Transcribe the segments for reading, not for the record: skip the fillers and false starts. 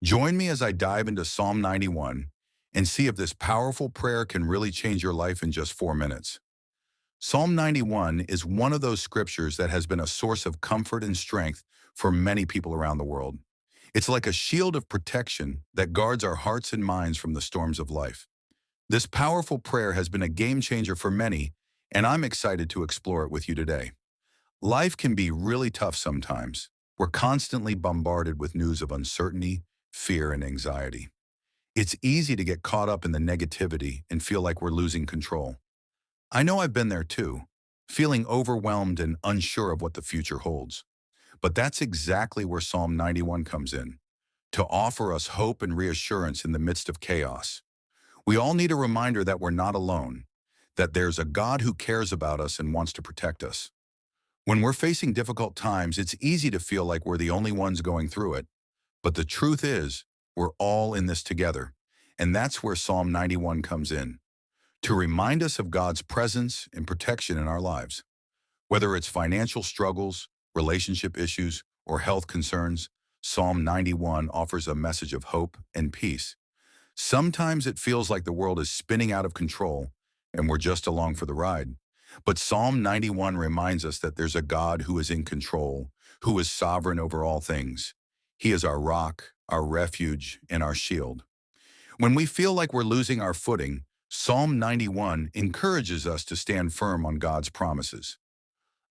Join me as I dive into Psalm 91 and see if this powerful prayer can really change your life in just 4 minutes. Psalm 91 is one of those scriptures that has been a source of comfort and strength for many people around the world. It's like a shield of protection that guards our hearts and minds from the storms of life. This powerful prayer has been a game changer for many, and I'm excited to explore it with you today. Life can be really tough sometimes. We're constantly bombarded with news of uncertainty, fear, and anxiety. It's easy to get caught up in the negativity and feel like we're losing control. I know I've been there too, feeling overwhelmed and unsure of what the future holds. But that's exactly where Psalm 91 comes in, to offer us hope and reassurance in the midst of chaos. We all need a reminder that we're not alone, that there's a God who cares about us and wants to protect us. When we're facing difficult times, it's easy to feel like we're the only ones going through it. But the truth is, we're all in this together. And that's where Psalm 91 comes in, to remind us of God's presence and protection in our lives. Whether it's financial struggles, relationship issues, or health concerns, Psalm 91 offers a message of hope and peace. Sometimes it feels like the world is spinning out of control and we're just along for the ride. But Psalm 91 reminds us that there's a God who is in control, who is sovereign over all things. He is our rock, our refuge, and our shield. When we feel like we're losing our footing, Psalm 91 encourages us to stand firm on God's promises.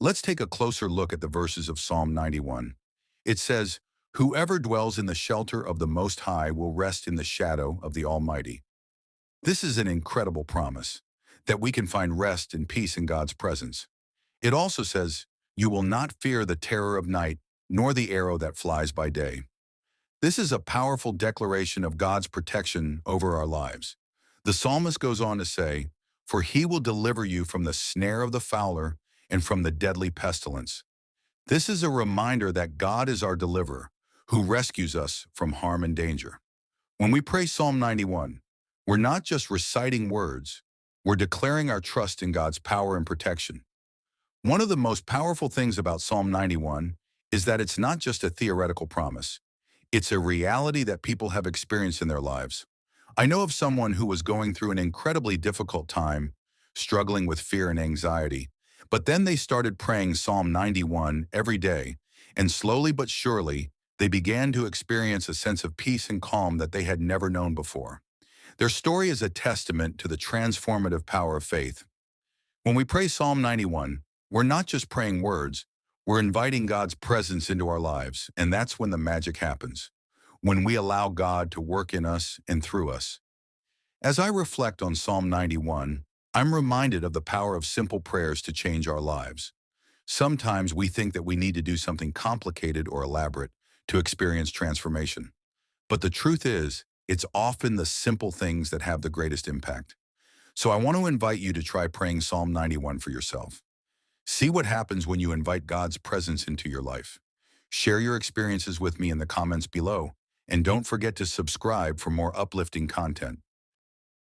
Let's take a closer look at the verses of Psalm 91. It says, "Whoever dwells in the shelter of the Most High will rest in the shadow of the Almighty." This is an incredible promise, that we can find rest and peace in God's presence. It also says, "You will not fear the terror of night, nor the arrow that flies by day." This is a powerful declaration of God's protection over our lives. The psalmist goes on to say, "For he will deliver you from the snare of the fowler and from the deadly pestilence." This is a reminder that God is our deliverer, who rescues us from harm and danger. When we pray Psalm 91, we're not just reciting words, we're declaring our trust in God's power and protection. One of the most powerful things about Psalm 91 is that it's not just a theoretical promise. It's a reality that people have experienced in their lives. I know of someone who was going through an incredibly difficult time, struggling with fear and anxiety, but then they started praying Psalm 91 every day, and slowly but surely, they began to experience a sense of peace and calm that they had never known before. Their story is a testament to the transformative power of faith. When we pray Psalm 91, we're not just praying words, we're inviting God's presence into our lives, and that's when the magic happens, when we allow God to work in us and through us. As I reflect on Psalm 91, I'm reminded of the power of simple prayers to change our lives. Sometimes we think that we need to do something complicated or elaborate to experience transformation. But the truth is, it's often the simple things that have the greatest impact. So I want to invite you to try praying Psalm 91 for yourself. See what happens when you invite God's presence into your life. Share your experiences with me in the comments below, and don't forget to subscribe for more uplifting content.